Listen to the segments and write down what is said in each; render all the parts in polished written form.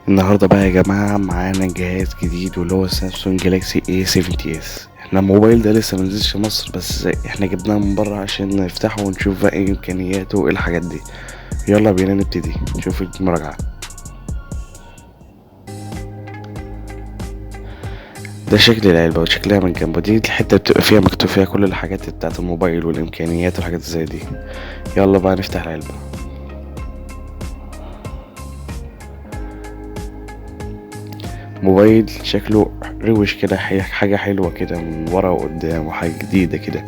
النهارده بقى يا جماعة معانا جهاز جديد واللي هو سامسونج جالاكسي A70s. احنا الموبايل ده لسه منزلش مصر، بس احنا جبناه من بره عشان نفتحه ونشوف بقى ايه امكانياته وايه الحاجات دي. يلا بينا نبتدي نشوف المراجعة. ده شكل العلبة وشكلها من جنب، دي الحتة اللي بتبقى فيها مكتوب فيها كل الحاجات بتاعة الموبايل والامكانيات والحاجات زي دي. يلا بقى نفتح العلبة. موبايل شكله روش كده، حاجة حلوة كده من ورا وقدام وحاجة جديدة كده.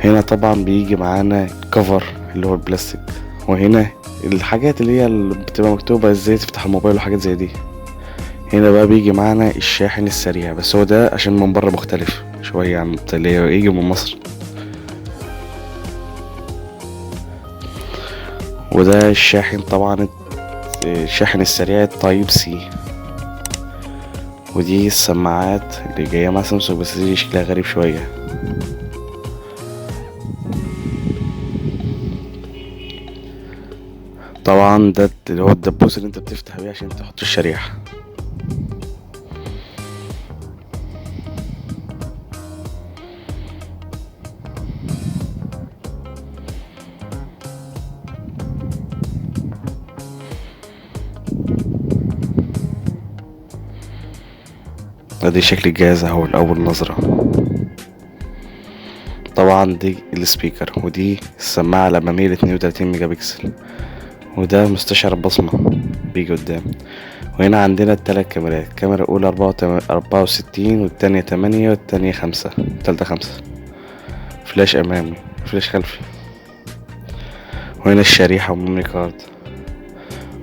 هنا طبعا بيجي معانا كفر اللي هو البلاستيك، وهنا الحاجات اللي بتبقى مكتوبة ازاي تفتح الموبايل وحاجات زي دي. هنا بقى بيجي معانا الشاحن السريع، بس هو ده عشان من بره مختلف شوية عن اللي يجي من مصر. وده الشاحن طبعا، الشاحن السريع تايب سي. ودي السماعات اللي جاية مع سامسونج، بس دي شكلها غريب شوية. طبعا ده اللي هو الدبوس اللي انت بتفتح بيه عشان تحط الشريحة. ادي شكل الجهاز اهو لأول نظرة. طبعا دي السبيكر، ودي السماعة الأمامية 32 ميجا بكسل، وده مستشعر البصمة بيجي قدام. وهنا عندنا التلات كاميرات، الكاميرا الأولى 64 والتانية 8 والتانية 5، التالتة 5. فلاش أمامي، فلاش خلفي. وهنا الشريحة وميموري كارد.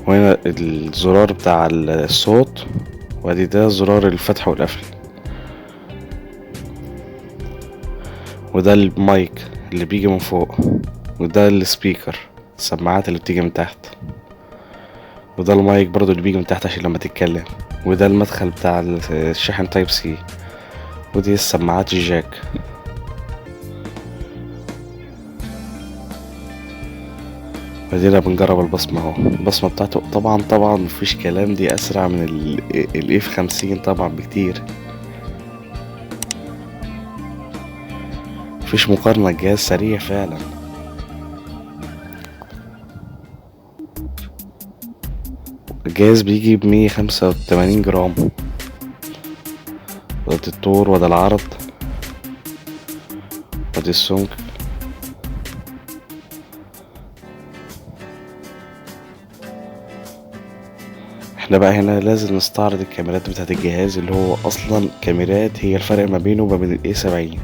وهنا الزرار بتاع الصوت، وادي ده زرار الفتح والقفل. وده المايك اللي بيجي من فوق. وده السبيكر، السماعات اللي بتيجي من تحت. وده المايك برضو اللي بيجي من تحت عشان لما تتكلم. وده المدخل بتاع الشاحن تايب سي. ودي السماعات الجاك. ودينا بنجرب البصمة اهو، البصمة بتاعته طبعا مفيش كلام، دي اسرع من الاف 50 طبعا بكتير، مفيش مقارنة، الجهاز سريع فعلا. الجهاز بيجي ب185 جرام، وده الطول وده العرض وده السمك. احنا بقى هنا لازم نستعرض الكاميرات بتاعت الجهاز، اللي هو اصلا كاميرات هي الفرق ما بينه وما بين الاي 70.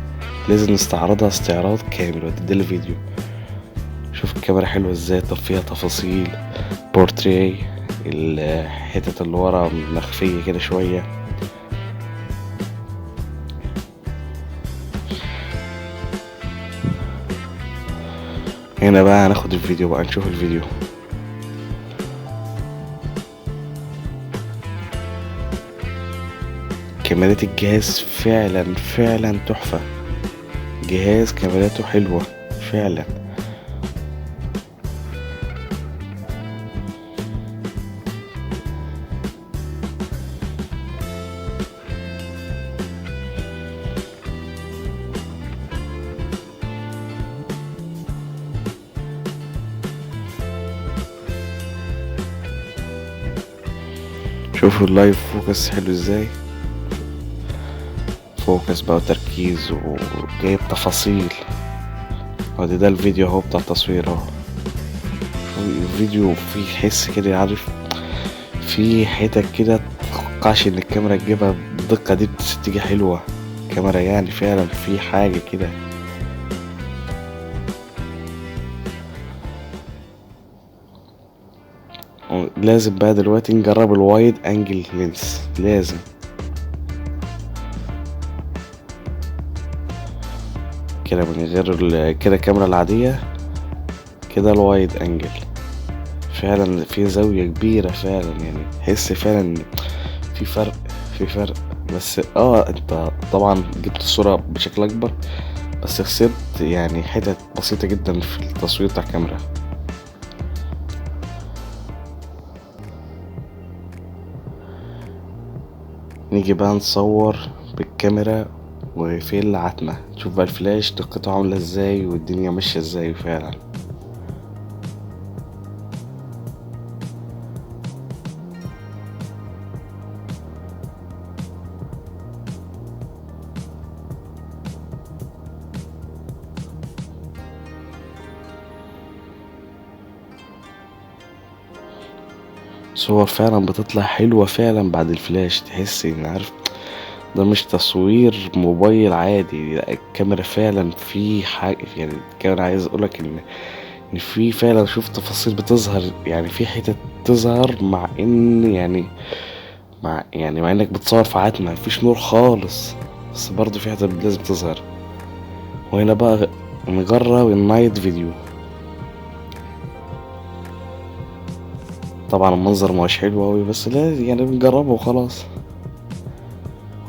لازم نستعرضها استعراض كامل وتدي فيديو. شوف الكاميرا حلوة ازاي، طب فيها تفاصيل بورتريه، الحتت اللي ورا مخفية كده شوية. هنا بقى هناخد الفيديو بقى، نشوف الفيديو. كاميرات الجهاز فعلا تحفة، جهاز كاميراته حلوة فعلا. شوفوا اللايف فوكس حلو ازاي، فوكس بقى وتركيز وجايب تفاصيل. وادي ده الفيديو اهو بتاع التصوير اهو. الفيديو فيه حس كده، عارف، في حتت كده متوقعش ان الكاميرا تجيبها بالدقة دي، بس تيجي حلوة الكاميرا، يعني فعلا في حاجة كده. لازم بقى دلوقتي نجرب الوايد انجل لينس، لازم كده من غير كده الكاميرا العادية، كده الوايد انجل فعلا في زاوية كبيرة فعلا، يعني حس فعلا ان في فرق. بس انت طبعا جبت الصورة بشكل اكبر، بس خسرت يعني حتت بسيطة جدا في التصوير بتاع الكاميرا. نيجي بقى نصور بالكاميرا وفي العتمة، تشوف بقى الفلاش دقته عاملة ازاي والدنيا ماشية ازاي فعلا. صور فعلا بتطلع حلوة فعلا بعد الفلاش، تحس ان عارف ده مش تصوير موبايل عادي، لا الكاميرا فعلا في حاجة، يعني الكاميرا عايز اقولك ان في فعلا شوف تفاصيل بتظهر، يعني في حتت تظهر مع ان يعني مع انك بتصور في عتمة مفيش نور خالص، بس برضه في حتت لازم تظهر. وهنا بقى نجرب النايت فيديو. طبعا المنظر مش حلو اوي بس لازم يعني بنجربه وخلاص.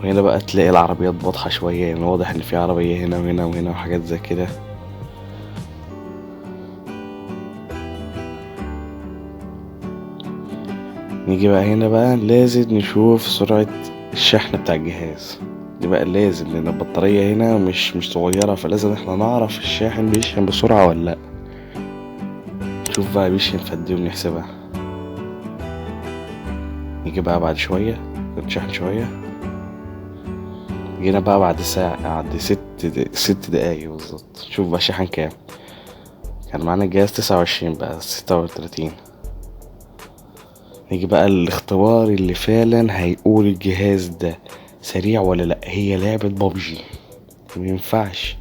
وهنا بقى تلاقي العربيات واضحة شوية، يعني واضح ان في عربية هنا وهنا وهنا وحاجات زي كده. نيجي بقى هنا بقى لازم نشوف سرعة الشحن بتاع الجهاز، دي بقى لازم لان البطارية هنا مش صغيرة، فلازم احنا نعرف الشاحن بيشحن بسرعة ولا لا. نشوف بقى بيشحن في قد ايه ونحسبها. نيجي بقى بعد شوية نشحن شوية، جينا بقى بعد ساعة، بعد 6 دقايق بالظبط، شوف بقى شحن كام. كان معانا الجهاز 29 بقى 36. نيجي بقى الاختبار اللي فعلا هيقول الجهاز ده سريع ولا لا، هي لعبة بابجي. مينفعش،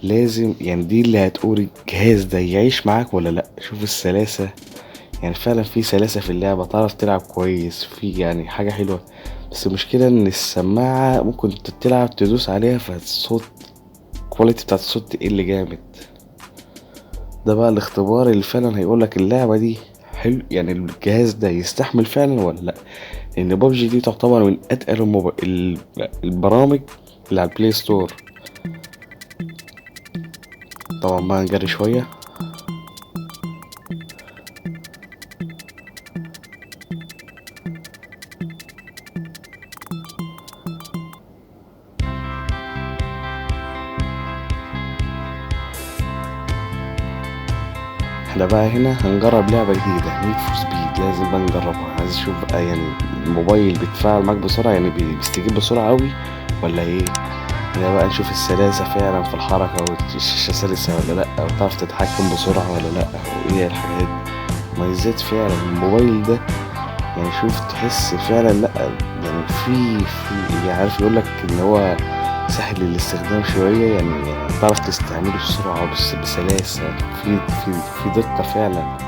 لازم يعني دي اللي هتقول الجهاز ده يعيش معاك ولا لا. شوف السلاسة، يعني فعلا في سلاسة في اللعبة، تعرف تلعب كويس في يعني حاجة حلوة. بس المشكلة ان السماعة ممكن تلعب تدوس عليها فالصوت، الكواليتي بتاعت الصوت تقل جامد. ده بقى الاختبار اللي فعلا هيقولك اللعبة دي حلو، يعني الجهاز ده يستحمل فعلا ولا لا. لان بابجي دي تعتبر من اتقل البرامج اللي على البلاي ستور. طبعا بقى نجري شوية. احنا بقى هنا هنجرب لعبة جديدة، نيد فور سبيد، لازم بقى نجربها. عايز اشوف بقى يعني الموبايل بيتفاعل معاك بسرعة، يعني بيستجيب بسرعة اوي ولا ايه. هنا بقى نشوف السلاسة فعلا في الحركة، والشاشة سلسة ولا لأ، وتعرف تتحكم بسرعة ولا لأ، وايه الحاجات مميزات فعلا الموبايل ده. يعني شوف تحس فعلا لأ، يعني في يعني عارف يقولك ان هو سهل الاستخدام شوية، يعني تعرف تستعمله بسرعة بسلاسة، في دقة فعلا.